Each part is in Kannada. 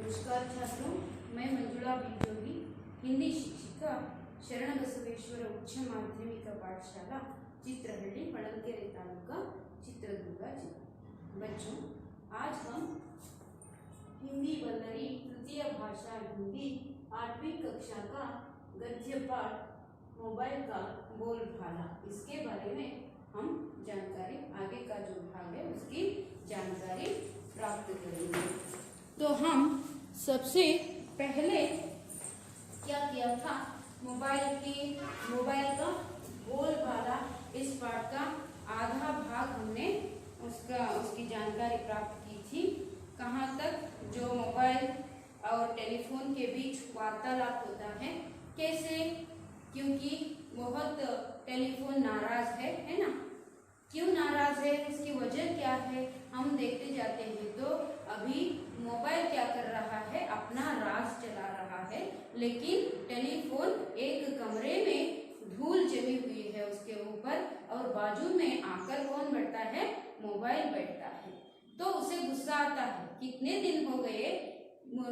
नमस्कार छात्रों, मैं मंजुला बिजोगी, हिंदी शिक्षिका, शरण बसवेश्वर उच्च माध्यमिक पाठशाला चित्रहಳ್ಳಿ पड़लकेरे तालुका चित्रदुर्ग जिला। बच्चों, आज हम हिंदी वल्लरी तृतीय भाषा हिंदी 8वीं कक्षा का गद्य पाठ मोबाइल का बोलबाला, इसके बारे में हम जानकारी, आगे का जो भाग है उसकी जानकारी प्राप्त करेंगे। तो हम सबसे पहले क्या किया था, मोबाइल का बोलबाला इस पाठ का आधा भाग हमने उसकी जानकारी प्राप्त की थी। कहाँ तक, जो मोबाइल और टेलीफोन के बीच वार्तालाप होता है, कैसे, क्योंकि बहुत टेलीफोन नाराज है ना। क्यों नाराज है, इसकी वजह क्या है, हम देखते जाते हैं। तो अभी मोबाइल क्या कर रहा है, अपना राज चला रहा है, लेकिन टेलीफोन एक कमरे में धूल जमी हुई है उसके ऊपर, और बाजू में आकर कौन बैठता है, मोबाइल बैठता है। तो उसे गुस्सा आता है, कितने दिन हो गए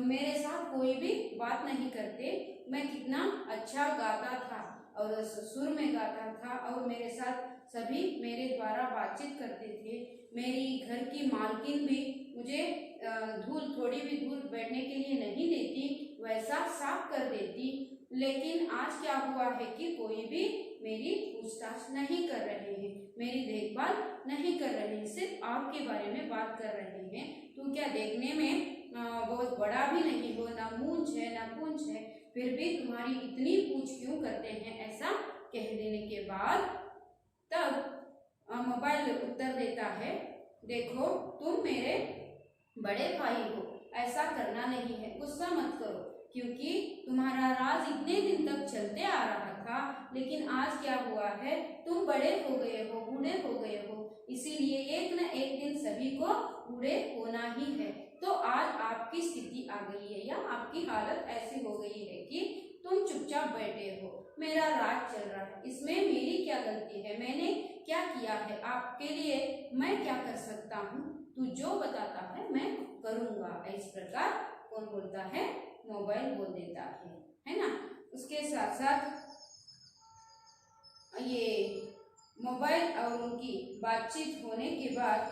मेरे साथ कोई भी बात नहीं करते, मैं कितना अच्छा गाता था और सुर में गाता था, और मेरे साथ सभी मेरे द्वारा बातचीत करते थे। मेरी घर की मालकिन भी मुझे थोड़ी भी धूल बैठने के लिए नहीं देती, वैसा साफ कर देती। लेकिन आज क्या हुआ है कि कोई भी मेरी पूछताछ नहीं कर रहे हैं, मेरी देखभाल नहीं कर रहे हैं, सिर्फ आपके बारे में बात कर रहे हैं। तो क्या देखने में बहुत बड़ा भी नहीं हो, ना मूंछ है ना पूंछ है, फिर भी तुम्हारी इतनी पूछ क्यों करते हैं, ऐसा कह देने के बाद तब मोबाइल उत्तर देता है, देखो तुम मेरे बड़े भाई हो, ऐसा करना नहीं है, गुस्सा मत करो, क्योंकि तुम्हारा राज इतने दिन तक चलते आ रहा था, लेकिन आज क्या हुआ है, तुम बड़े हो गए हो, बूढ़े हो गए हो, इसीलिए एक न एक दिन सभी को बूढ़े होना ही है। तो आज आपकी स्थिति आ गई है, या आपकी हालत ऐसी हो गई है कि तुम चुपचाप बैठे हो, मेरा राज चल रहा है, इसमें मेरी क्या गलती है, मैंने क्या किया है, आपके लिए मैं क्या कर सकता हूँ, तू जो बताता है मैं करूँगा, इस प्रकार कौन बोलता है, मोबाइल बोल देता है ना। उसके साथ साथ ये मोबाइल और उनकी बातचीत होने के बाद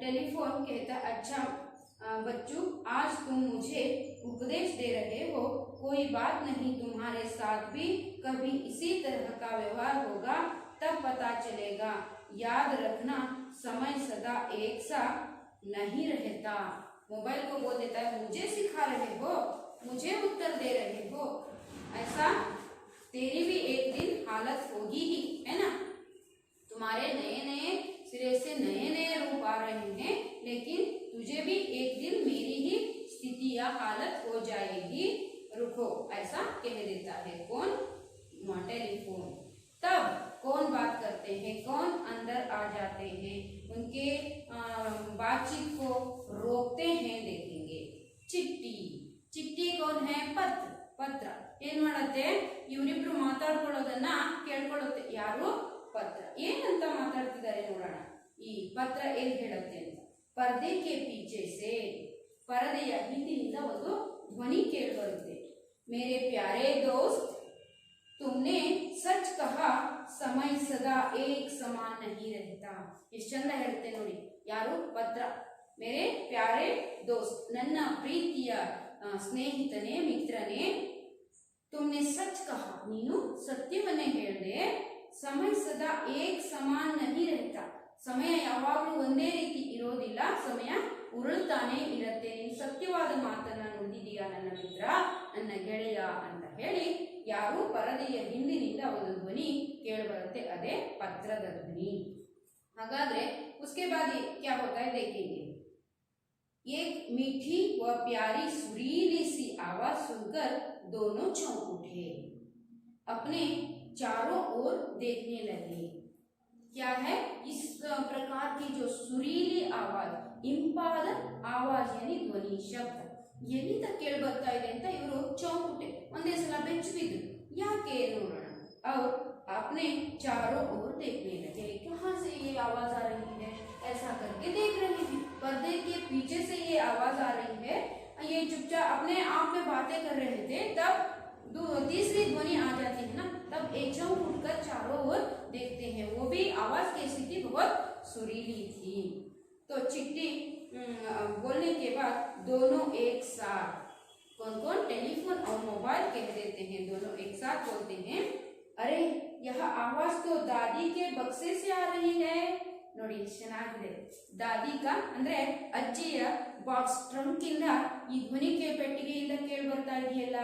टेलीफोन कहता, अच्छा बच्चों, आज तुम मुझे उपदेश दे रहे हो, कोई बात नहीं, तुम्हारे साथ भी कभी इसी तरह का व्यवहार होगा, तब पता चलेगा, याद रखना समय सदा एक सा नहीं रहता। मोबाइल को बोल देता है, मुझे सिखा रहे हो, मुझे उत्तर दे रहे हो, ऐसा तेरी भी एक दिन हालत होगी ही, है ना। तुम्हारे नए नए सिरे से नए नए रूप आ रहे हैं, लेकिन तुझे भी एक दिन मेरी ही स्थिति या हालत हो जाएगी, रुको, ऐसा कह देता है कौन, टेलीफोन। तब कौन बात करते हैं, कौन अंदर आ जाते हैं, उनके बातचीत को रोकते हैं, देखेंगे। चिट्टी कौन है, पत्र ಏನ್ ಮಾಡುತ್ತೆ, ಇವರಿಬ್ರು ಮಾತಾಡ್ಕೊಳ್ಳೋದನ್ನ ಕೇಳ್ಕೊಳ್ಳುತ್ತೆ, ಯಾರು, ಪತ್ರ ಏನಂತ ಮಾತಾಡ್ತಿದ್ದಾರೆ ನೋಡೋಣ। ಈ ಪತ್ರ ಏನ್ ಹೇಳುತ್ತೆ ಅಂತ, ಪರ್ದೆ ಕೆ ಪೀಚೆ ಸೆ, ಪರದೆಯ ಹಿಂದಿನಿಂದ ಒಂದು ಧ್ವನಿ ಕೇಳಿಬರುತ್ತೆ, ಮೇರೆ ಪ್ಯಾರೆ ದೋಸ್ತ್ तुमने सच कहा, समय सदा एक समान नहीं रहता। ಎಷ್ಟು ಚಂದ ಹೇಳುತ್ತೆ ನೋಡಿ, ಯಾರು, ಪತ್ರ, मेरे प्यारे दोस्त, ನನ್ನ ಪ್ರೀತಿಯ ಸ್ನೇಹಿತನೇ, ಮಿತ್ರನೇ, तुमने सच कहा, ನೀನು ಸತ್ಯವನ್ನೇ ಹೇಳಿದೆ, समय सदा एक समान नहीं रहता, ಸಮಯ ಯಾವಾಗಲೂ ಒಂದೇ ರೀತಿ ಇರೋದಿಲ್ಲ, ಸಮಯ ಉರುಳ್ತಾನೆ ಇರುತ್ತೆ, ನೀನು ಸತ್ಯವಾದ ಮಾತನ್ನ ನುಡಿದಿದೀಯಾ ನನ್ನ ಮಿತ್ರ, ನನ್ನ ಗೆಳೆಯ ಅಂತ ಹೇಳಿ, ಯಾರು, ಪರದೆಯ ಹಿಂದಿನಿಂದ ಒಂದು ಧ್ವನಿ ಕೇಳಿಬರುತ್ತೆ, ಅದೇ ಪತ್ರದ ಧ್ವನಿ। ಹಾಗಾದ್ರೆ उसके बाद क्या होता है देखेंगे। एक मीठी व प्यारी सुरीली सी आवाज सुनकर दोनों चौंक उठे, अपने चारों ओर देखने लगे। क्या है, इस प्रकार की जो सुरीली आवाज, इंपाद आवाज यानी ध्वनि शब्द ಎಲ್ಲಿಂದ ಕೇಳಿ ಬರ್ತಾ ಇದೆ ಅಂತ ಇವರು ಚೌಕುಟೆ ಒಂದೇ ಸಲ ಬೆಚ್ಚು ಬಿದ್ರು, ಯಾಕೆ ನೋಡೋಣ। और आपने चारों ओर देखने लगे, कहाँ से ये आवाज आ रही है, ऐसा करके देख रहे हैं, पर्दे के पीछे से ये आवाज आ रही है, ये चुपचाप अपने आप में बातें कर रहे थे, तब तीसरी ध्वनि आ जाती है ना, तब एचम उठकर चारों ओर देखते हैं। वो भी आवाज कैसी थी, बहुत सुरीली थी। तो चिट्टी बोलने के बाद दोनों एक साथ, कौन कौन, टेलीफोन और मोबाइल कह देते हैं, दोनों एक साथ बोलते हैं, अरे यह आवाज तो दादी के बक्से से आ रही है। ನೋಡಿ ಚೆನ್ನಾಗಿದೆ, ದಾದಿ का ಅಂದ್ರೆ ಅಜ್ಜಿಯ ಬಾಕ್ಸ್ ಟ್ರಂಕ್ ಇಂದ ಈ ಧ್ವನಿ ಪೆಟ್ಟಿಗೆಯಿಂದ ಕೇಳಿ ಬರ್ತಾ ಇದೆಯಲ್ಲ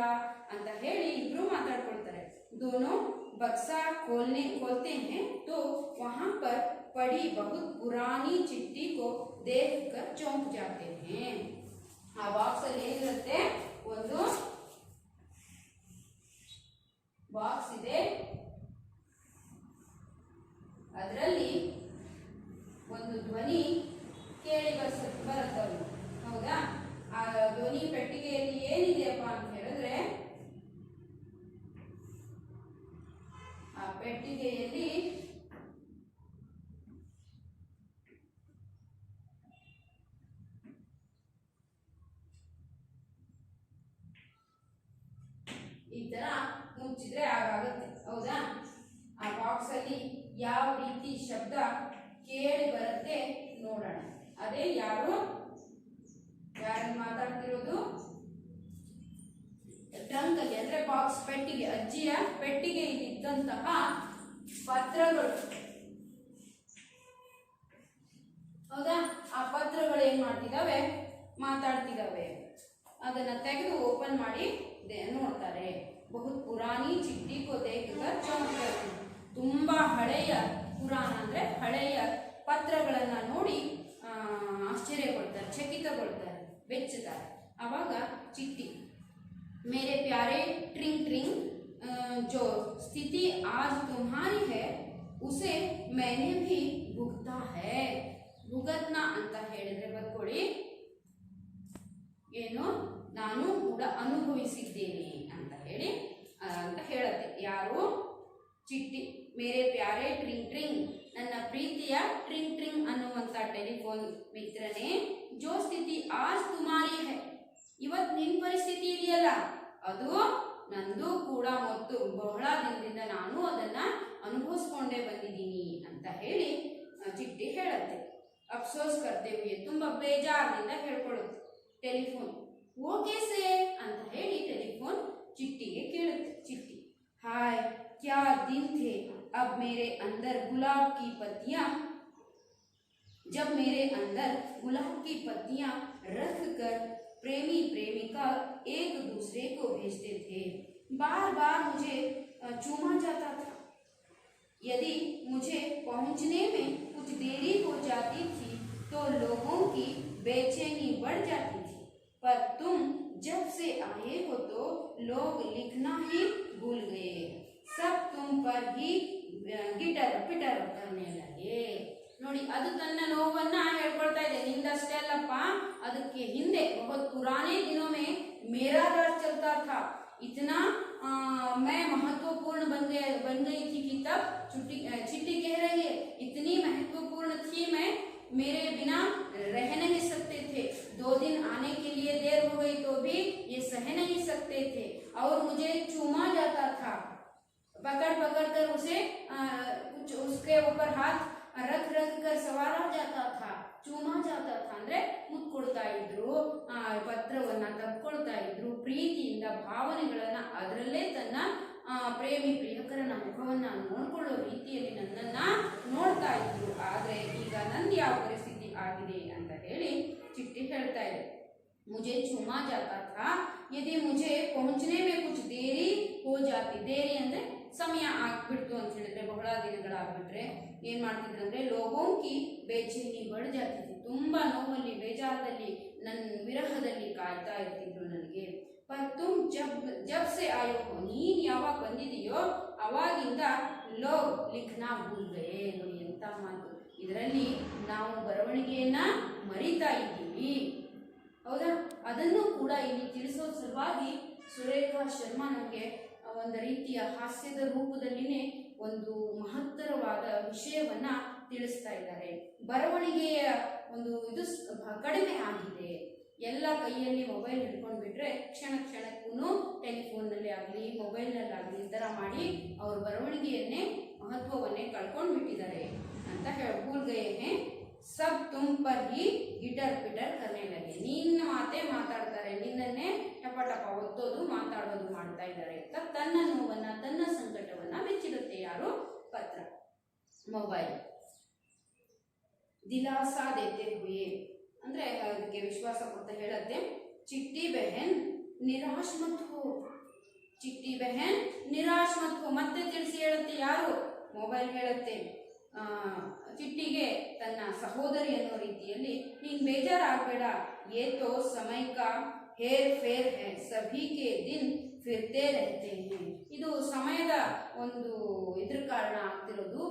ಅಂತ ಹೇಳಿ ಇಬ್ರು ಮಾತಾಡ್ಕೊಳ್ತಾರೆ। दोनों बक्सा खोलते हैं तो वहां पर पड़ी बहुत पुरानी चिट्ठी को देखकर चौंक जाते हैं। ಆ ಬಾಕ್ಸ್ ಅಲ್ಲಿ ಏನಿರುತ್ತೆ, ಒಂದು ಬಾಕ್ಸ್ ಇದೆ, ಅದರಲ್ಲಿ ಒಂದು ಧ್ವನಿ ಕೇಳಿ ಬರುತ್ತವೆ, ಹೌದಾ? ಆ ಧ್ವನಿ ಪೆಟ್ಟಿಗೆಯಲ್ಲಿ ಏನಿದೆಯಪ್ಪ ಅಂತ ಹೇಳಿದ್ರೆ, ಆ ಪೆಟ್ಟಿಗೆಯಲ್ಲಿ ಈ ತರ ಮುಚ್ಚಿದ್ರೆ ಆಗುತ್ತೆ, ಹೌದಾ? ಆ ಬಾಕ್ಸ್ ಅಲ್ಲಿ ಯಾವ ರೀತಿ ಶಬ್ದ ಕೇಳಿ ಬರುತ್ತೆ ನೋಡೋಣ। ಅದೇ ಯಾರನ್ನು ಮಾತಾಡ್ತಿರೋದು, ಟ್ರಂಕ್ ಅಲ್ಲಿ ಅಂದ್ರೆ ಬಾಕ್ಸ್ ಪೆಟ್ಟಿಗೆ, ಅಜ್ಜಿಯ ಪೆಟ್ಟಿಗೆಯಲ್ಲಿ ಇದ್ದಂತಹ ಪತ್ರಗಳು, ಹೌದಾ? ಆ ಪತ್ರಗಳು ಏನ್ ಮಾಡ್ತಿದಾವೆ, ಮಾತಾಡ್ತಿದಾವೆ। ಅದನ್ನ ತೆಗೆದು ಓಪನ್ ಮಾಡಿ ನೋಡ್ತಾರೆ। ಬಹುತ್ ಪುರಾನಿ ಚಿಟ್ಟಿ ಕೋ ದೇಖಕರ್ ಚೌಂಕ್ ಜಾತೆ, ತುಂಬಾ ಹಳೆಯ, ಪುರಾಣ ಅಂದ್ರೆ ಹಳೆಯ ಪತ್ರಗಳನ್ನ ನೋಡಿ ಆಶ್ಚರ್ಯಗೊಳ್ತಾರೆ, ಚಕಿತಗೊಳ್ತಾರೆ, ಬೆಚ್ಚುತ್ತಾರೆ। ಅವಾಗ ಚಿಟ್ಟಿ, मेरे प्यारे ट्रिंग ट्रिंग, जो स्थिति आज तुम्हारी है उसे मैंने भी भुगता है। भुगतना ಅಂತ ಹೇಳಿದ್ರೆ ಬರ್ಕೊಳ್ಳಿ, ಏನು, ನಾನು ಕೂಡ ಅನುಭವಿಸಿದ್ದೇನೆ ಅಂತ ಹೇಳುತ್ತೆ। ಯಾರು, ಚಿಟ್ಟಿ, ಮೇರೆ ಪ್ಯಾರೆ ಟ್ರಿಂಗ್ ಟ್ರಿಂಗ್, ನನ್ನ ಪ್ರೀತಿಯ ಟ್ರಿಂಗ್ ಟ್ರಿಂಗ್ ಅನ್ನುವಂತ ಟೆಲಿಫೋನ್ ಮಿತ್ರನೇ, ಜೋ ಸ್ಥಿತಿ ಆಜ್ ತುಮಾರಿ ಹೈ, ಇವತ್ತು ನಿನ್ನ ಪರಿಸ್ಥಿತಿ ಇದೆಯಲ್ಲ ಅದು ನಂದು ಕೂಡ, ಮತ್ತು ಬಹಳ ದಿನದಿಂದ ನಾನು ಅದನ್ನ ಅನುಭವಿಸ್ಕೊಂಡೇ ಬಂದಿದ್ದೀನಿ ಅಂತ ಹೇಳಿ ಚಿಟ್ಟಿ ಹೇಳುತ್ತೆ। ಅಫ್ಸೋಸ್ ಕರ್ತೆ ಹುಯೆ, ತುಂಬಾ ಬೇಜಾರಿನಿಂದ ಹೇಳ್ಕೊಳ್ಳುತ್ತೆ ಟೆಲಿಫೋನ್। वो कैसे ಅಂತ ಹೇಳಿ ಟೆಲಿಫೋನ್ ಚಿಟ್ಟಿಗೆ ಕೇಳುತ್ತೆ। ಚಿಟ್ಟಿ, हाय क्या दिन थे, अब मेरे अंदर गुलाब की पत्तियां, जब मेरे अंदर गुलाब की पत्तियां रख कर प्रेमी प्रेमिका एक दूसरे को भेजते थे, बार बार मुझे चूमा जाता था। यदि मुझे पहुंचने में कुछ देरी हो जाती थी तो लोगों की बेचैनी बढ़ जाती थी, पर तुम जब से आए हो तो लोग लिखना ही भूल गए, सब तुम पर ही ಗಿಟರ್ ಪಿಟರ್ करने लगे। ನೋಡಿ, ಅದು ತನ್ನ ನೋವನ್ನ ಹೇಳ್ಕೊಳ್ತಾ ಇದೆ, ನಿಂದಷ್ಟೇ ಅಲ್ಲಪ್ಪ, ಅದಕ್ಕೆ ಹಿಂದೆ बहुत पुराने दिनों में मेरा राज चलता था, इतना मैं महत्वपूर्ण बन गई थी कि तब चिट्टी कह रही है, इतनी महत्वपूर्ण थी मैं, मेरे बिना रह नहीं सकते थे, 2 दिन आने के लिए देर हो गई तो भी ये सह नहीं सकते थे, और मुझे चूमा जाता था, पकड़ कर उसे कुछ उसके ऊपर हाथ रख कर सवारा जाता था, ಚೂಮಾ ಜಾತಾ था ಅಂದ್ರೆ ಮುತ್ತು ಕೊಡ್ತಾ ಇದ್ರು, ಪತ್ರವನ್ನ ತಕ್ಕೊಳ್ತಾ ಇದ್ರು, ಪ್ರೀತಿಯಿಂದ ಭಾವನೆಗಳನ್ನ ಅದರಲ್ಲೇ ತನ್ನ ಪ್ರೇಮಿ ಪ್ರಿಯಕರನ ಮುಖವನ್ನ ನೋಡ್ಕೊಳ್ಳೋ ರೀತಿಯಲ್ಲಿ ನನ್ನನ್ನ ನೋಡ್ತಾ ಇದ್ರು। ಆದ್ರೆ ಈಗ ನಂದು ಯಾವ ಪರಿಸ್ಥಿತಿ ಆಗಿದೆ ಅಂತ ಹೇಳಿ ಚಿಟ್ಟಿ ಹೇಳ್ತಾ ಇದೆ। मुझे चूमा जाता था, यदि मुझे पहुंचने में कुछ देरी हो जाती, देरी ಅಂದ್ರೆ ಸಮಯ ಆಗ್ಬಿಡ್ತು ಅಂತ ಹೇಳಿದ್ರೆ, ಬಹಳ ದಿನಗಳಾಗ್ಬಿಟ್ರೆ ಏನ್ ಮಾಡ್ತಿದ್ರು ಅಂದ್ರೆ, ಲೋಗೋಂ ಕಿ ಬೇಚೈನಿ ಬಡ್ ಜಾತಿ, ತುಂಬಾ ನೋವಲ್ಲಿ, ಬೇಜಾರದಲ್ಲಿ, ನನ್ನ ವಿರಹದಲ್ಲಿ ಕಾಯ್ತಾ ಇರ್ತಿದ್ರು ನನಗೆ। पर तुम जब से आयो हो, ನೀನ್ ಯಾವಾಗ ಬಂದಿದೆಯೋ ಅವಾಗಿಂದ ಲೋಗ್ ಲಿಖನಾ ಭೂಲ್ ಗಯೆ। ನೋಡಿ ಎಂತ ಮಾತು, ಇದರಲ್ಲಿ ನಾವು ಬರವಣಿಗೆಯನ್ನ ಮರಿತಾ ಇದ್ದೀವಿ, ಹೌದಾ? ಅದನ್ನು ಕೂಡ ಇಲ್ಲಿ ತಿಳಿಸೋ ಸಲುವಾಗಿ ಸುರೇಖಾ ಶರ್ಮಾ ನಮಗೆ ಒಂದು ರೀತಿಯ ಹಾಸ್ಯದ ರೂಪದಲ್ಲಿನೇ ಒಂದು ಮಹತ್ತರವಾದ ವಿಷಯವನ್ನ ತಿಳಿಸ್ತಾ ಇದ್ದಾರೆ। ಬರವಣಿಗೆಯ ಒಂದು ಇದು ಕಡಿಮೆ ಆಗಿದೆ, ಎಲ್ಲ ಕೈಯಲ್ಲಿ ಮೊಬೈಲ್ ಹಿಡ್ಕೊಂಡು ಬಿಟ್ರೆ ಕ್ಷಣ ಕ್ಷಣಕ್ಕೂ ಟೆಲಿಫೋನ್ನಲ್ಲಿ ಆಗಲಿ ಮೊಬೈಲ್ನಲ್ಲಾಗಲಿ ಈ ಥರ ಮಾಡಿ ಅವ್ರ ಬರವಣಿಗೆಯನ್ನೇ ಮಹತ್ವವನ್ನೇ ಕಳ್ಕೊಂಡು ಬಿಟ್ಟಿದ್ದಾರೆ ಅಂತ ಹೇಳಿ ಭೂಲ್ ಗಯೇ ಹೇ ಸಬ್ ತುಮ್ ಪರ್ ಹಿ ಗಿಟರ್ ಪಿಟರ್ ಕರ್ನೆ ಲಗೆ. ನಿನ್ನ ಮಾತೇ ಮಾತಾಡ್ತಾರೆ, ನಿನ್ನನ್ನೇ ಟಪ ಟಪ ಒತ್ತೋದು ಮಾತಾಡೋದು ಮಾಡ್ತಾ ಇದ್ದಾರೆ ಅಂತ ತನ್ನ ನೋವನ್ನ ತನ್ನ ಸಂಕಟವನ್ನ ಮೆಚ್ಚಿರುತ್ತೆ. ಯಾರು? ಪತ್ರ, ಮೊಬೈಲ್. ದಿಲಾಸಾ ದೇತೆ ಹುಯೆ ಅಂದ್ರೆ ಅದಕ್ಕೆ ವಿಶ್ವಾಸ ಕೊಡ್ತಾ ಹೇಳತ್ತೆ, ಚಿಟ್ಟಿ ಬೆಹನ್ ನಿರಾಶ್ ಮತ್ ಹೋ, ಚಿಟ್ಟಿ ಬೆಹನ್ ನಿರಾಶ್ ಮತ್ ಹೋ. ಮತ್ತೆ ತಿಳಿಸಿ ಹೇಳುತ್ತೆ ಯಾರು? ಮೊಬೈಲ್ ಹೇಳುತ್ತೆ ಚಿಟ್ಟಿಗೆ ತನ್ನ ಸಹೋದರಿ ಅನ್ನೋ ರೀತಿಯಲ್ಲಿ, ನೀನ್ ಬೇಜಾರಾಗಬೇಡ, ಯೇ ತೋ ಸಮಯ ಕಾ ಹೇರ್ ಫೇರ್ ಹೈ, ಸಭಿ ಕೆ ದಿನ್ ಫಿರ್ತೆ ರಹತೆ ಹೈ. ಇದು ಸಮಯದ ಒಂದು ಇದ್ರ ಕಾರಣ ಆಗ್ತಿರೋದು.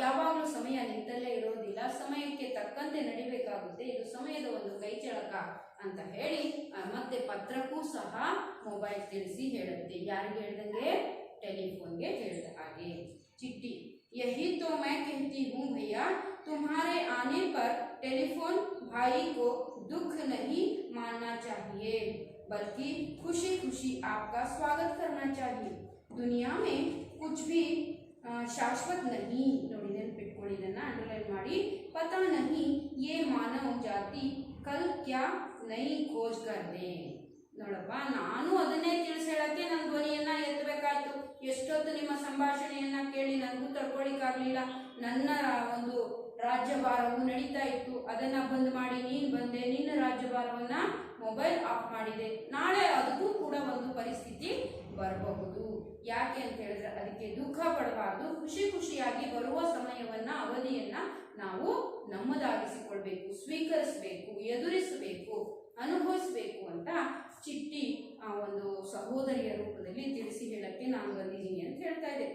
ಯಾವಾಗಲೂ ಸಮಯ ನಿಂತಲ್ಲೇ ಇರೋದಿಲ್ಲ, ಸಮಯಕ್ಕೆ ತಕ್ಕಂತೆ ನಡಿಬೇಕಾಗುತ್ತೆ, ಇದು ಸಮಯದ ಒಂದು ಕೈಚಳಕ ಅಂತ ಹೇಳಿ ಮತ್ತೆ ಪತ್ರಕ್ಕೂ ಸಹ ಮೊಬೈಲ್ ತಿಳಿಸಿ ಹೇಳುತ್ತೆ. ಯಾರಿಗೆ ಹೇಳ್ದಂಗೆ? ಟೆಲಿಫೋನ್ಗೆ ಹೇಳಿದ ಹಾಗೆ. ಚಿಟ್ಟಿ, यही तो मैं कहती हूँ भैया, तुम्हारे आने पर टेलीफोन भाई को दुख नहीं मानना चाहिए, बल्कि खुशी खुशी आपका स्वागत करना चाहिए. दुनिया में कुछ भी शाश्वत नहीं. ನೋಡಿ ನೆನಪಿಟ್ಕೊಳ್ಳಿ, ಇದನ್ನ ಅಂಡರ್ಲೈನ್ ಮಾಡಿ. पता नहीं ये मानव जाति कल क्या नई खोज कर दे. ನೋಡಪ್ಪ, ನಾನು ಅದನ್ನೇ ತಿಳಿಸಿ ಹೇಳಕ್ಕೆ ನನ್ನ ಧ್ವನಿಯನ್ನ ಎತ್ತಬೇಕಾಯ್ತು. ಎಷ್ಟೊತ್ತು ನಿಮ್ಮ ಸಂಭಾಷಣೆಯನ್ನ ಕೇಳಿ ನನಗೂ ತಡ್ಕೊಳಿಕ್ಕಾಗ್ಲಿಲ್ಲ. ನನ್ನ ಒಂದು ರಾಜ್ಯಭಾರವು ನಡೀತಾ ಇತ್ತು, ಅದನ್ನ ಬಂದ್ ಮಾಡಿ ನೀನ್ ಬಂದೆ, ನಿನ್ನ ರಾಜ್ಯಭಾರವನ್ನ ಮೊಬೈಲ್ ಆಫ್ ಮಾಡಿದೆ. ನಾಳೆ ಅದಕ್ಕೂ ಕೂಡ ಒಂದು ಪರಿಸ್ಥಿತಿ ಬರಬಹುದು. ಯಾಕೆ ಅಂತ ಹೇಳಿದ್ರೆ ಅದಕ್ಕೆ ದುಃಖ ಪಡಬಾರ್ದು, ಖುಷಿ ಖುಷಿಯಾಗಿ ಬರುವ ಸಮಯವನ್ನ ಅವಧಿಯನ್ನ ನಾವು ನಮ್ಮದಾಗಿಸಿಕೊಳ್ಬೇಕು, ಸ್ವೀಕರಿಸಬೇಕು, ಎದುರಿಸಬೇಕು, ಅನುಭವಿಸಬೇಕು ಅಂತ ಚಿಟ್ಟಿ ಆ ಒಂದು ಸಹೋದರಿಯ ರೂಪದಲ್ಲಿ ತಿಳಿಸಿ ಹೇಳಕ್ಕೆ ನಾನು ಬಂದಿದ್ದೀನಿ ಅಂತ ಹೇಳ್ತಾ ಇದೆ.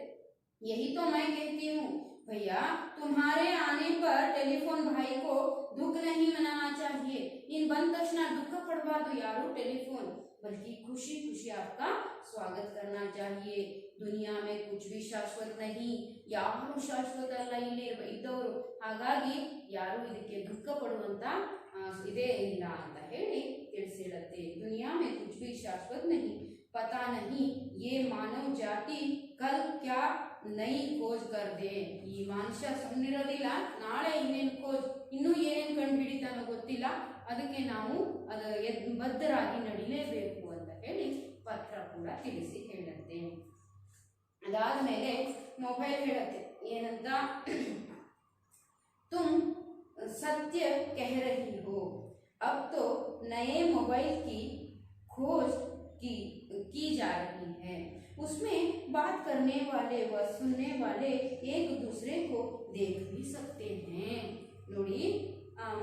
ಯಹಿ ತೋ ಮೈ कहती हूँ भैया, तुम्हारे आने पर टेलीफोन भाई को दुख नहीं मनाना चाहिए. ನೀನ್ ಬಂದ ತಕ್ಷಣ ದುಃಖ ಪಡಬಾರ್ದು ಯಾರು? ಟೆಲಿಫೋನ್. बल्कि खुशी खुशी आपका स्वागत करना चाहिए. दुनिया में कुछ भी शाश्वत नहीं. ಯಾರು ಶಾಶ್ವತ ಅಲ್ಲ ಇಲ್ಲಿ ಇದ್ದವರು. ಹಾಗಾಗಿ ಯಾರು ಇದಕ್ಕೆ ದುಃಖ ಪಡುವಂತ ಇದೇ ಇಲ್ಲ ಅಂತ ಹೇಳಿ ತಿಳಿಸಿರುತ್ತೆ. ದುನಿಯಾ ಮೇ ಕುಚ್ ಭಿ ಶಾಶ್ವತ नहीं. पता नहीं ये मानव जाति कल क्या नई खोज कर दे. ಈ ಮನುಷ್ಯ ಸುಮ್ಮನಿರೋದಿಲ್ಲ, ನಾಳೆ ಇನ್ನೇನು ಖೋಜ್, ಇನ್ನೂ ಏನೇನು ಕಂಡು ಹಿಡಿತಾನೋ ಗೊತ್ತಿಲ್ಲ, ಅದಕ್ಕೆ ನಾವು ಬದ್ಧರಾಗಿ ನಡಿಲೇಬೇಕು ಅಂತ ಹೇಳಿ ಪತ್ರ ಕೂಡ ತಿಳಿಸಿ ಹೇಳುತ್ತೆ. ಅದಾದ ಮೇಲೆ ಮೊಬೈಲ್ ಹೇಳುತ್ತೆ ಏನಂತ, तुम सत्य कह रही हो, अब तो नए मोबाइल की खोज की जा रही है. उसमें बात करने वाले व सुनने वाले एक दूसरे को देख भी सकते हैं. ನೋಡಿ,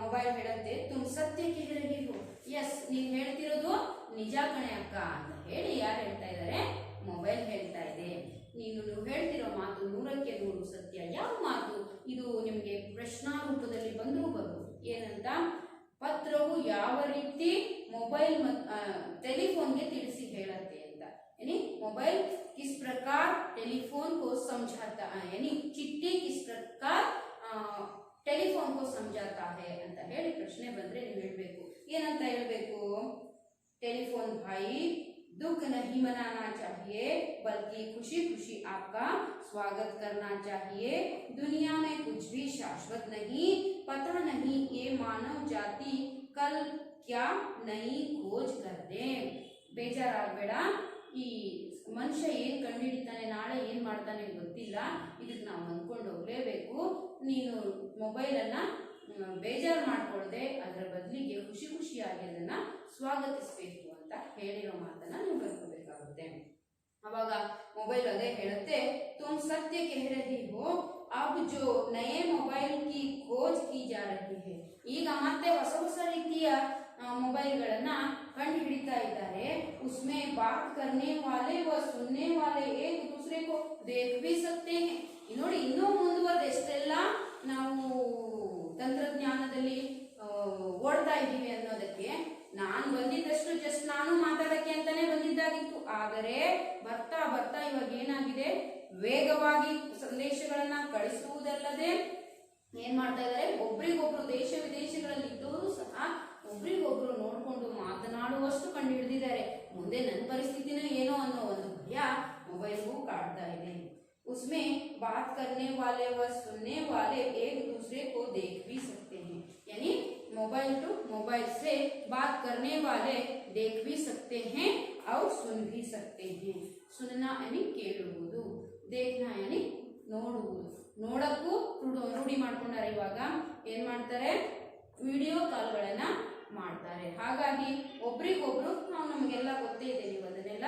ಮೊಬೈಲ್ ಹೇಳುತ್ತೆ तुम सत्य कह रही हो. ಎಸ್, ನೀನ್ ಹೇಳ್ತಿರೋದು ನಿಜ ಕಣೆ ಅಕ್ಕ ಅಂತ ಹೇಳಿ ಯಾರು ಹೇಳ್ತಾ ಇದ್ದಾರೆ? ಮೊಬೈಲ್ ಹೇಳ್ತಾ ಇದೆ. ನೀವು ಹೇಳ್ತಿರೋ ಮಾತು 100ಕ್ಕೆ 100 ಸತ್ಯ. ಯಾವ ಮಾತು ಇದು? ನಿಮಗೆ ಪ್ರಶ್ನಾ ರೂಪದಲ್ಲಿ ಬಂದರೂ ಬರ್ಬೋದು. ಏನಂತ? ಪತ್ರವು ಯಾವ ರೀತಿ ಮೊಬೈಲ್ ಟೆಲಿಫೋನ್ಗೆ ತಿಳಿಸಿ ಹೇಳುತ್ತೆ ಅಂತ. यानी मोबाइल किस प्रकार टेलीफोन को समझाता है, यानी चिट्ठी किस प्रकार टेलीफोन को समझाता है ಅಂತ ಹೇಳಿ ಪ್ರಶ್ನೆ ಬಂದ್ರೆ ನೀವು ಹೇಳಬೇಕು. ಏನಂತ ಹೇಳಬೇಕು? टेलीफोन भाई दुख नहीं मनाना चाहिए, बल्कि खुशी खुशी आपका स्वागत करना चाहिए. दुनिया में कुछ भी शाश्वत नहीं. पता नहीं ये मानव जाति कल क्या नई खोज कर दे. ಬೇಜಾರಾಗಬೇಡ, ಈ ಮನುಷ್ಯ ಏನು ಕಂಡುಹಿಡಿತಾನೆ, ನಾಳೆ ಏನು ಮಾಡ್ತಾನೆ ಗೊತ್ತಿಲ್ಲ, ಇದಕ್ಕೆ ನಾವು ಅಂದ್ಕೊಂಡು ಹೋಗಲೇಬೇಕು. ನೀನು ಮೊಬೈಲನ್ನು ಬೇಜಾರು ಮಾಡಿಕೊಳ್ಳದೆ ಅದರ ಬದಲಿಗೆ ಖುಷಿ ಖುಷಿಯಾಗಿ ಅದನ್ನು ಸ್ವಾಗತಿಸಬೇಕು ಅಂತ ಹೇಳಿರೋ ಮಾತನ್ನು ನೀವು ಬರ್ಕೋಬೇಕಾಗುತ್ತೆ. ಅವಾಗ ಮೊಬೈಲ್ ಅದೇ ಹೇಳುತ್ತೆ, तुम सत्य कह रही हो, अब जो नए मोबाइल की खोज की जा रही है. ಈಗ ಮತ್ತೆ ಹೊಸ ಹೊಸ ರೀತಿಯ ಮೊಬೈಲ್ಗಳನ್ನ ಕಂಡು ಹಿಡಿತಾ ಇದ್ದಾರೆ. ಉಸ್ಮೆ ಬಾತ್ ಕರ್ನೆ ವಾಲೆ ವ ಸುನ್ನೆ ವಾಲೆ ಏಕ್ ದೂಸರೆ ಕೋ ದೇಖ್ ಭಿ ಸಕ್ತೆ ಹೈ. ನೋಡಿ, ಇನ್ನೂ ಮುಂದುವರೆದ ಎಷ್ಟೆಲ್ಲ ನಾವು ತಂತ್ರಜ್ಞಾನದಲ್ಲಿ ಓಡ್ತಾ ಇದ್ದೀವಿ ಅನ್ನೋದಕ್ಕೆ. ನಾನು ಬಂದಿದ್ದಷ್ಟು ಜಸ್ಟ್ ನಾನು ಮಾತಾಡಕ್ಕೆ ಅಂತಾನೆ ಬಂದಿದ್ದಾಗಿತ್ತು. ಆದರೆ ಬರ್ತಾ ಬರ್ತಾ ಇವಾಗ ಏನಾಗಿದೆ, ವೇಗವಾಗಿ ಸಂದೇಶಗಳನ್ನ ಕಳಿಸುವುದಲ್ಲದೆ ಏನ್ ಮಾಡ್ತಾ ಇದ್ದಾರೆ, ಒಬ್ರಿಗೊಬ್ರು ದೇಶ ವಿದೇಶಗಳಲ್ಲಿ ಇದ್ದವರು ಸಹ ಒಬ್ರಿಗೊಬ್ರು ನೋಡ್ಕೊಂಡು ಮಾತನಾಡುವಷ್ಟು ಕಂಡು ಹಿಡಿದಿದ್ದಾರೆ. ಮುಂದೆ ನನ್ನ ಪರಿಸ್ಥಿತಿನೂ ಏನೋ ಅನ್ನೋ ಒಂದು ಭಯ ಮೊಬೈಲ್ಗೂ काटता है। उसमें बात करने वाले व सुनने वाले एक दूसरे को देख भी सकते हैं, यानी मोबाइल टू मोबाइल से बात करने वाले देख भी सकते हैं और सुन भी सकते हैं। सुनना यानी ಕೇಳುವುದು, देखना यानी ನೋಡುವುದು. ನೋಡಕ್ಕೂ ರೂಢಿ ಮಾಡ್ಕೊಂಡಾರೆ. ಇವಾಗ ಏನ್ ಮಾಡ್ತಾರೆ, ವಿಡಿಯೋ ಕಾಲ್ಗಳನ್ನ ಮಾಡ್ತಾರೆ. ಹಾಗಾಗಿ ಒಬ್ರಿಗೊಬ್ರು ನಾವು ನಮಗೆಲ್ಲ ಗೊತ್ತೇ ಇದೆ, ನೀವು ಅದನ್ನೆಲ್ಲ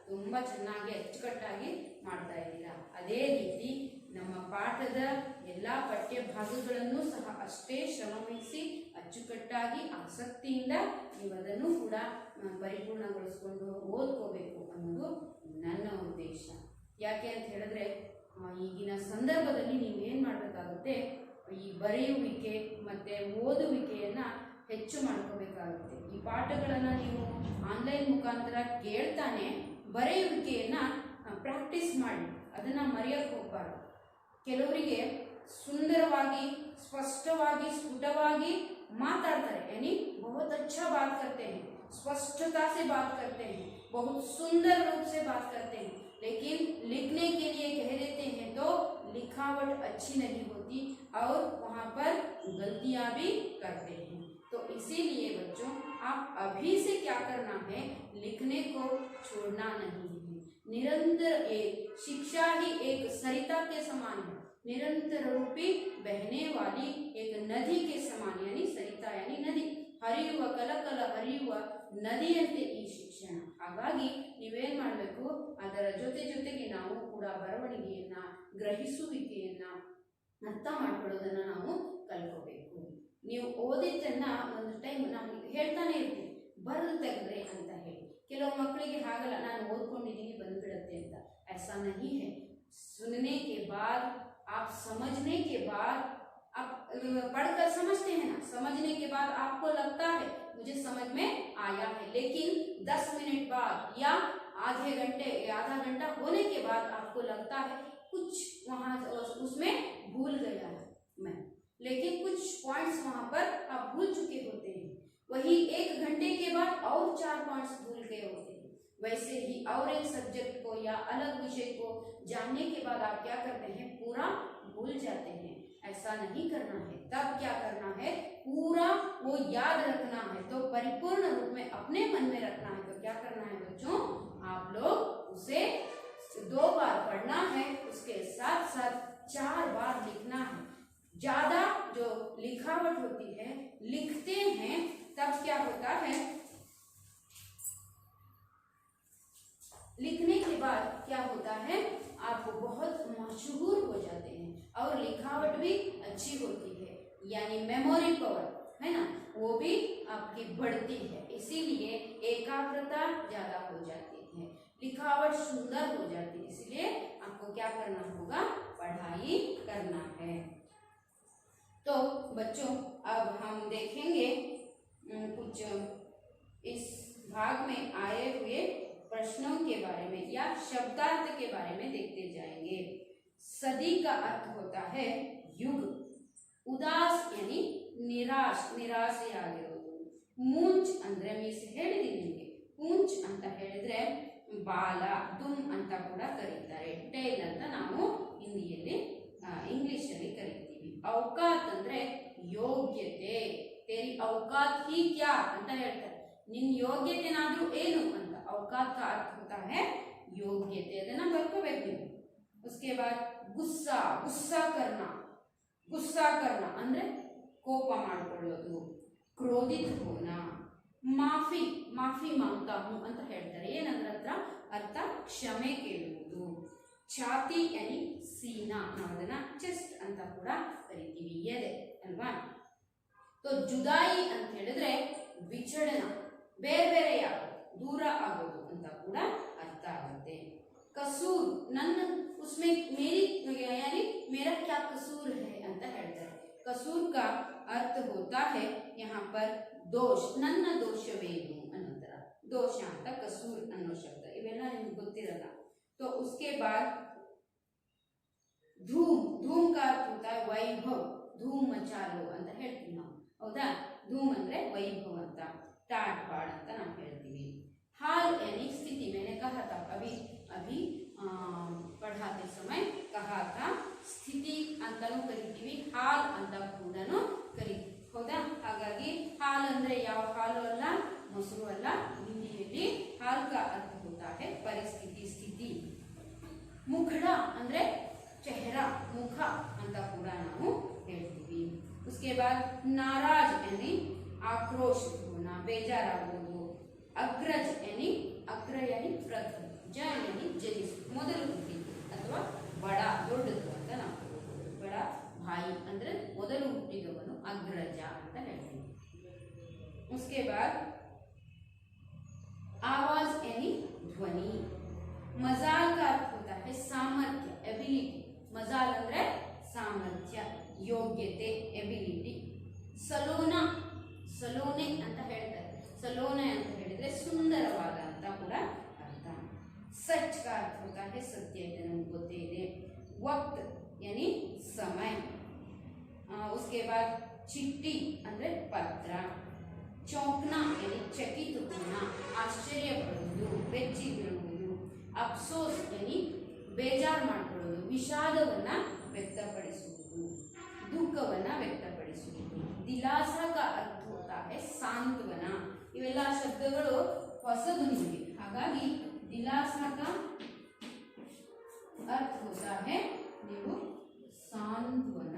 ತುಂಬಾ ಚೆನ್ನಾಗಿ ಅಚ್ಚುಕಟ್ಟಾಗಿ ಮಾಡ್ತಾ ಇದ್ದೀರಾ. ಅದೇ ರೀತಿ ನಮ್ಮ ಪಾಠದ ಎಲ್ಲಾ ಪಠ್ಯ ಭಾಗಗಳನ್ನು ಸಹ ಅಷ್ಟೇ ಶ್ರಮವಹಿಸಿ ಅಚ್ಚುಕಟ್ಟಾಗಿ ಆಸಕ್ತಿಯಿಂದ ನೀವು ಅದನ್ನು ಕೂಡ ಪರಿಪೂರ್ಣಗೊಳಿಸ್ಕೊಂಡು ಓದ್ಕೋಬೇಕು ಅನ್ನೋದು ನನ್ನ ಉದ್ದೇಶ. ಯಾಕೆ ಅಂತ ಹೇಳಿದ್ರೆ ಈಗಿನ ಸಂದರ್ಭದಲ್ಲಿ ನೀವು ಏನು ಮಾಡಬೇಕಾಗುತ್ತೆ, ಈ ಬರೆಯುವಿಕೆ ಮತ್ತು ಓದುವಿಕೆಯನ್ನು ಹೆಚ್ಚು ಮಾಡ್ಕೋಬೇಕಾಗುತ್ತೆ. ಈ ಪಾಠಗಳನ್ನು ನೀವು ಆನ್ಲೈನ್ ಮುಖಾಂತರ ಕೇಳ್ತಾನೆ ಬರೆಯುವಿಕೆಯನ್ನು ಪ್ರಾಕ್ಟೀಸ್ ಮಾಡಿ, ಅದನ್ನು ಮರೆಯೋಕ್ಕೆ ಹೋಗಬಾರ್ದು. ಕೆಲವರಿಗೆ ಸುಂದರವಾಗಿ ಸ್ಪಷ್ಟವಾಗಿ ಸ್ಫುಟವಾಗಿ ಮಾತಾಡ್ತಾರೆ, यानी बहुत अच्छा बात करते हैं, स्पष्टता से बात करते हैं, बहुत सुंदर रूप से बात करते हैं, लेकिन लिखने के लिए कह देते हैं तो लिखावट अच्छी नहीं होती और वहाँ पर गलतियाँ भी करते हैं। तो इसीलिए बच्चों आप अभी से क्या करना है, लिखने को छोड़ना नहीं है। निरंतर एक शिक्षा ही एक सरिता के समान है, निरंतर रूपी बहने वाली एक नदी के समान, यानी सरिता यानी नदी, ಹರಿಯುವ ಕಲಕಲ ಹರಿಯುವ ನದಿಯಂತೆ ಈ ಶಿಕ್ಷಣ. ಹಾಗಾಗಿ ನೀವೇನ್ ಮಾಡಬೇಕು, ಅದರ ಜೊತೆಗೆ ನಾವು ಕೂಡ ಬರವಣಿಗೆಯನ್ನ ಗ್ರಹಿಸುವಿಕೆಯನ್ನ ಅರ್ಥ ಮಾಡ್ಕೊಳ್ಳೋದನ್ನ ನಾವು ಕಲ್ಕೋಬೇಕು. ನೀವು ಓದಿದ್ದನ್ನ ಒಂದು ಟೈಮ್ ನಾವು ಹೇಳ್ತಾನೆ ಇರ್ತೀವಿ, ಬರೆದು ತೆಗೆದ್ರೆ ಅಂತ ಹೇಳಿ. ಕೆಲವು ಮಕ್ಕಳಿಗೆ ಹಾಗಲ್ಲ, ನಾನು ಓದ್ಕೊಂಡಿದ್ದೀನಿ ಬಂದ್ಬಿಡತ್ತೆ ಅಂತ. ऐसा नहीं है, सुनने के बाद आप समझने के बाद आप पढ़कर समझते हैं ना, समझने के बाद आपको लगता है मुझे समझ में आया है, लेकिन 10 मिनट बाद या आधे घंटे या आधा घंटा होने के बाद आपको लगता है कुछ वहाँ उसमें भूल गया है मैं, लेकिन कुछ पॉइंट्स वहाँ पर आप भूल चुके होते हैं। वही 1 घंटे के बाद और 4 पॉइंट्स भूल गए होते हैं। वैसे ही और एक सब्जेक्ट को या अलग विषय को जानने के बाद आप क्या करते हैं, पूरा भूल जाते हैं। ऐसा नहीं करना है। तब क्या करना है, पूरा वो याद रखना है, तो परिपूर्ण रूप में अपने मन में रखना है। तो क्या करना है बच्चों, आप लोग उसे 2 बार पढ़ना है, उसके साथ साथ 4 बार लिखना है। ज्यादा जो लिखावट होती है, लिखते हैं तब क्या होता है, लिखने के बाद क्या होता है, आप बहुत मशहूर हो जाते हैं और लिखावट भी अच्छी होती है, यानी मेमोरी पावर है ना, वो भी आपकी बढ़ती है। इसीलिए एकाग्रता ज्यादा हो जाती है, लिखावट सुंदर हो जाती है। इसलिए आपको क्या करना होगा, पढ़ाई करना है। तो बच्चों अब हम देखेंगे कुछ इस भाग में आए हुए प्रश्नों के बारे में या शब्दार्थ के बारे में देखते जाएंगे। सदी का अर्थ होता है युग, उदास यानी निराश, ನಿರಾಸೆಯಾಗಿರುವುದು. ಮೂಂಚ್ ಅಂದ್ರೆ ಮೀಸೆ ಹೇಳಿದೀನಿ ನಿಮಗೆ. ಪೂಂಚ್ ಅಂತ ಹೇಳಿದ್ರೆ ಬಾಲ, ದುಮ್ ಅಂತ ಕೂಡ ಕರೀತಾರೆ. ಟೇಲ್ ಅಂತ ನಾವು ಹಿಂದಿಯಲ್ಲಿ ಇಂಗ್ಲಿಷಲ್ಲಿ ಕರಿತೀವಿ. ಔಕಾತ್ ಅಂದ್ರೆ ಯೋಗ್ಯತೆ, तेरी औकात ही क्या ಅಂತ ಹೇಳ್ತಾರೆ. ನಿನ್ನ ಯೋಗ್ಯತೆನಾದ್ರೂ ಏನು ಅಂತ. औकात का अर्थ होता है योग्यते, ಅದನ್ನ ಬರ್ಕೋಬೇಕು ನೀವು. उसके बाद गुस्सा, गुस्सा करना ಅಂದ್ರೆ ಕೋಪ ಮಾಡ್ಕೊಳ್ಳೋದು, ಕ್ರೋಧಿತ ಹೋನ. ಮಾಫಿ ಮಾಂಗ್ತಾ ಹೂ ಅಂತ ಹೇಳ್ತಾರೆ. ಏನಂದ್ರೆ ಅರ್ಥ ಕ್ಷಮೆ ಕೇಳುವುದು. ಛಾತಿ ಯಾನಿ ಸೀನಾ, ನಾವು ಅದನ್ನ ಚೆಸ್ಟ್ ಅಂತ ಕೂಡ ಕರಿತೀವಿ, ಎದೆ ಅಲ್ವಾ. तो जुदाई ಅಂತ ಹೇಳಿದ್ರೆ ವಿಚಡನ, ಬೇರೆಯಾಗೋದು, ದೂರ ಆಗೋದು ಅಂತ ಕೂಡ ಅರ್ಥ ಆಗುತ್ತೆ. ಕಸೂರ್, ನನ್ನ उसमें मेरी यानी मेरा क्या कसूर है ಅಂತ ಹೇಳ್ತಾರೆ. कसूर का अर्थ होता है यहाँ पर दोष, ನನ್ನ ದೋಷವೇನು ಅನ್ನೋತರ. ದೋಷ ಅಂತ ಕಸೂರ್ ಅನ್ನೋ ಶಬ್ದ, ಇವೆಲ್ಲ ನಿಮ್ಗೆ ಗೊತ್ತಿರಲ್ಲ. तो उसके बाद धूम का अर्थ होता है वैभव, धूम मचा लो ಅಂತ ಹೇಳ್ತೀವಿ ನಾವು. ಹೌದಾ. ಧೂಮ್ ಅಂದ್ರೆ ವೈಭವ ಅಂತ, ಟಾಟ್ ಬಾಡ್ ಅಂತ ನಾವು ಹೇಳ್ತೀವಿ. हाल यानी स्थिति, मैंने कहा था अभी अभी पढ़ाते समय कहा था ಸ್ಥಿತಿ ಅಂತಾನೂ ಕರಿತೀವಿ, ಹಾಲ್ ಅಂತ ಕೂಡನು ಕರಿತೀವಿ. ಹೌದಾ. ಹಾಗಾಗಿ ಹಾಲ್ ಅಂದ್ರೆ ಯಾವ ಹಾಲು ಅಲ್ಲ, ಮೊಸರು ಅಲ್ಲ. ಹಿಂದಿಯಲ್ಲಿ ಹಾಲ್ का अर्थ होता है ಪರಿಸ್ಥಿತಿ, ಸ್ಥಿತಿ. ಮುಖಡ ಅಂದ್ರೆ ಚೆಹರಾ, ಮುಖ ಅಂತ ಕೂಡ ನಾವು ಹೇಳ್ತೀವಿ. उसके बाद नाराज यानी आक्रोश होना, ಬೇಜಾರಾಗುವುದು. अग्रज यानी अग्र यानी प्रथम, ज यानी जनिसु, ಮೊದಲು ಹುಟ್ಟಿದ್ದು ಅಥವಾ ಬಡ, ದೊಡ್ಡದು ಅಂತ ನಾವು ಬಡ ಭಾಯಿ ಅಂದ್ರೆ ಮೊದಲು ಹುಟ್ಟಿದವನು ಅಗ್ರಜ ಅಂತ ಹೇಳ್ತೀವಿ. उसके बाद आवाज यानी ध्वनि. मजाल का अर्थ होता है सामर्थ्य, एबिलिटी. मजाल ಅಂದ್ರೆ ಸಾಮರ್ಥ್ಯ, ಯೋಗ್ಯತೆ, ಎಬಿಲಿಟಿ. ಸಲೋನಾ, ಸಲೋನೆ ಅಂತ ಹೇಳ್ತಾರೆ. सलोने ಅಂತ ಹೇಳಿದ್ರೆ ಸುಂದರವಾದ ಅಂತ ಕೂಡ ಅರ್ಥ. सच का अर्थ होता है सत्य, ಇದು ನಮಗೆ ಗೊತ್ತೇ ಇದೆ. वक्त यानी समय. उसके बाद चिट्ठी ಅಂದ್ರೆ ಪತ್ರ. चौंकना यानी चकित होना, ಆಶ್ಚರ್ಯ ಪಡುವುದು, ಬೆಚ್ಚಿ ಬೀಳುವುದು. अफसोस यानी ಬೇಜಾರು ಮಾಡಿಕೊಳ್ಳುವುದು, ವಿಷಾದವನ್ನ ವ್ಯಕ್ತಪಡಿಸುವುದು, ದುಃಖವನ್ನ ವ್ಯಕ್ತಪಡಿಸುವುದು. दिलासा का अर्थ होता है सांत्वना. ಇವೆಲ್ಲ ಶಬ್ದಗಳು ಹೊಸದು ನಿಮಗೆ, ಹಾಗಾಗಿ ದಿಲಾಸಾ का अर्थ होता है ನೀವು ಸಾಂತ್ವನ,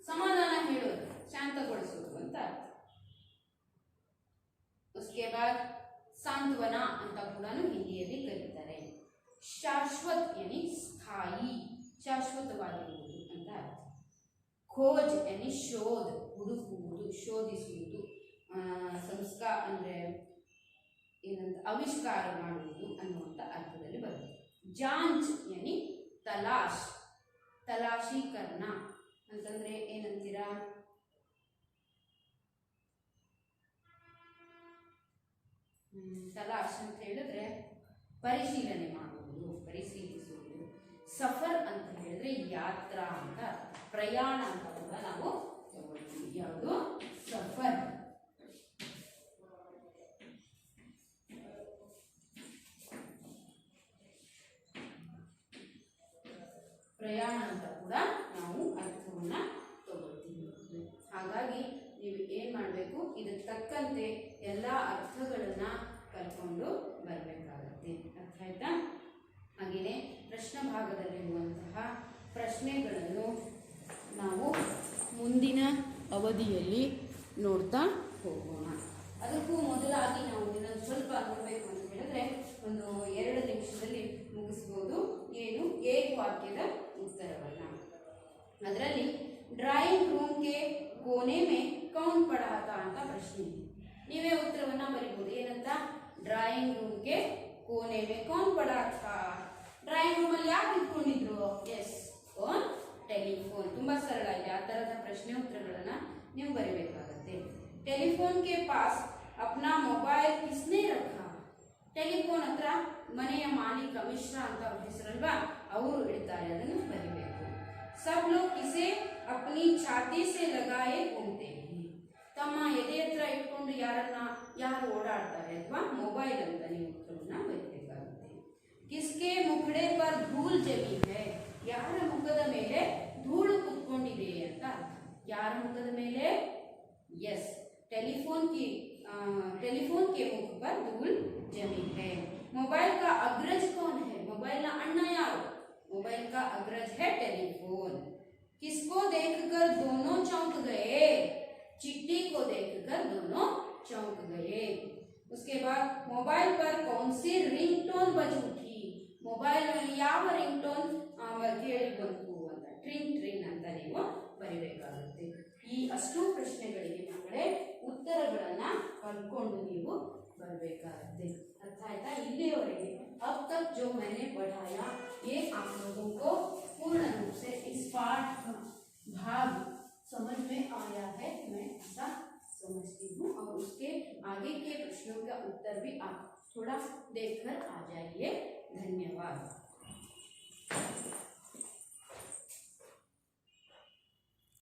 ಸಮಾಧಾನ ಹೇಳೋದು, ಶಾಂತಗೊಳಿಸುವುದು ಅಂತ ಅರ್ಥ. उसके बाद सांत्वना ಅಂತ ಕೂಡ ಹಿಂದಿಯಲ್ಲಿ ಕರೀತಾರೆ. ಶಾಶ್ವತ್ यानी ಸ್ಥಾಯಿ, ಶಾಶ್ವತವಾಗಿರುವುದು ಅಂತ ಅರ್ಥ. खोज यानी शोध, ಹುಡುಕುವುದು, ಶೋಧಿಸುವುದು. ಸಂಸ್ಕಾರ ಅಂದರೆ ಏನಂತ ಆವಿಷ್ಕಾರ ಮಾಡುವುದು ಅನ್ನುವಂಥ ಅರ್ಥದಲ್ಲಿ ಬರುತ್ತೆ. ಜಾಂಚ್ यानी ತಲಾಶ್, ತಲಾಶೀಕರಣ ಅಂತಂದ್ರೆ ಏನಂತೀರಾ, ತಲಾಶ್ ಅಂತ ಹೇಳಿದ್ರೆ ಪರಿಶೀಲನೆ ಮಾಡುವುದು, ಪರಿಶೀಲಿಸುವುದು. ಸಫರ್ ಅಂತ ಹೇಳಿದ್ರೆ ಯಾತ್ರಾ ಅಂತ, ಪ್ರಯಾಣ ಅಂತ ಕೂಡ ನಾವು ತಗೊಳ್ತೀವಿ. ಯಾವುದು ಸಫರ್. ಪ್ರಯಾಣ ಅಂತ ಕೂಡ ನಾವು ಅರ್ಥವನ್ನ ತಗೊಳ್ತೀವಿ. ಹಾಗಾಗಿ ನೀವು ಏನ್ ಮಾಡಬೇಕು, ಇದಕ್ಕೆ ತಕ್ಕಂತೆ ಎಲ್ಲ ಅರ್ಥಗಳನ್ನ ಕಲ್ಕೊಂಡು ಬರಬೇಕಾಗತ್ತೆ. ಅರ್ಥ ಆಯ್ತಾ? ಹಾಗೆಯೇ ಪ್ರಶ್ನೆ ಭಾಗದಲ್ಲಿರುವಂತಹ ಪ್ರಶ್ನೆಗಳನ್ನು ನಾವು ಮುಂದಿನ ಅವಧಿಯಲ್ಲಿ ನೋಡ್ತಾ ಹೋಗೋಣ. ಅದಕ್ಕೂ ಮೊದಲಾಗಿ ನಾವು ಇನ್ನೊಂದು ಸ್ವಲ್ಪ ನೋಡಬೇಕು ಅಂತ ಹೇಳಿದ್ರೆ ಒಂದು 2 ನಿಮಿಷದಲ್ಲಿ ಮುಗಿಸ್ಬೋದು. ಏನು, ಏಕವಾಕ್ಯದ ಉತ್ತರವನ್ನ. ಅದರಲ್ಲಿ ಡ್ರಾಯಿಂಗ್ ರೂಮ್ ಕೆ ಕೋನೆ ಮೇ ಕೌನ್ ಪಡಾತಾ ಅಂತ ಪ್ರಶ್ನೆ. ನೀವೇ ಉತ್ತರವನ್ನ ಬರೀಬಹುದು. ಏನಂತ, ಡ್ರಾಯಿಂಗ್ ರೂಮ್ ಕೆ ಕೋನೆ ಮೇ ಕೌನ್ ಪಡಾತಾ. ಡ್ರಾಯಿಂಗ್ ರೂಮ್ ಅಲ್ಲಿ ಯಾಕೆ ಇಟ್ಕೊಂಡಿದ್ರು? Yes, on telephone. ತುಂಬಾ ಸರಳ ಇದೆ. ಆ ತರದ ಪ್ರಶ್ನೆ ಉತ್ತರಗಳನ್ನ ನೀವು ಬರೀಬೇಕಾಗತ್ತೆ. ಟೆಲಿಫೋನ್ ಕೆ ಪಾಸ್ ಅಪ್ನಾ ಮೊಬೈಲ್ ಕಿಸ್ನೆ ರಖಾ. ಟೆಲಿಫೋನ್ ಹತ್ರ ಮನೆಯ ಮಾಲೀಕ ಮಿಶ್ರಾ ಅಂತ ಅವ್ರ ಹೆಸರಲ್ವಾ, ಅವರು ಇಡ್ತಾರೆ, ಅದನ್ನು ಬರಿಬೇಕು. ಸಬ್ ಲೋಗ್ ಕಿಸೆ ಅಪ್ನಿ ಛಾತಿ ಸೆ ಲಗಾಯೆ ಘೂಮ್ತೆ ಹೈ. ತಮ್ಮ ಎದೆ ಹತ್ರ ಇಟ್ಕೊಂಡು ಯಾರು ಓಡಾಡ್ತಾರೆ ಅಥವಾ ಮೊಬೈಲ್ ಅಂತ ನೀವು ಉತ್ತರವನ್ನ ಬರೀಬೇಕಾಗುತ್ತೆ. ಕಿಸ್ಕೆ ಮುಖಡೆ ಪರ್ ಧೂಲ್ ಜಮಿ ಹೈ. ಯಾರ ಮುಖದ ಮೇಲೆ ಧೂಳು ಕುತ್ಕೊಂಡಿದೆ ಅಂತ ಅರ್ಥ. ಯಾರ ಮುಖದ ಮೇಲೆ? यस, टेलीफोन के मुख पर धूल जमी है. मोबाइल का अग्रज कौन है? मोबाइल ना अन्ना यार, मोबाइल का अग्रज है टेलीफोन. किसको देखकर दोनों चौंक गए? चिट्ठी को देखकर दोनों चौंक गए. उसके बाद मोबाइल पर कौन सी रिंगटोन बज उठी? मोबाइल में ಯಾವ ರಿಂಗ್ಟೋನ್ ಕೇಳಿ ಬಂತು ಅಂತ ಟ್ರಿಂಗ್ ಟ್ರಿಂಗ್ ಅಂತ ನೀವು ಬರೀಬೇಕಾಗುತ್ತೆ. ಈ ಅಷ್ಟು ಪ್ರಶ್ನೆಗಳಿಗೆ ಮಕ್ಕಳೇ ಉತ್ತರಗಳನ್ನ ಕಲ್ಕೊಂಡು ನೀವು ಬರಬೇಕಾಗುತ್ತೆ. अर्थ आएगा इल्लीवरेगे अब तक जो मैंने पढ़ाया ये आप लोगों को पूर्ण रूप से इस पाठ का भाग समझ में आया है, मैं ऐसा समझती हूँ। और उसके आगे के प्रश्नों का उत्तर भी आप थोड़ा देखकर आ जाइए। धन्यवाद।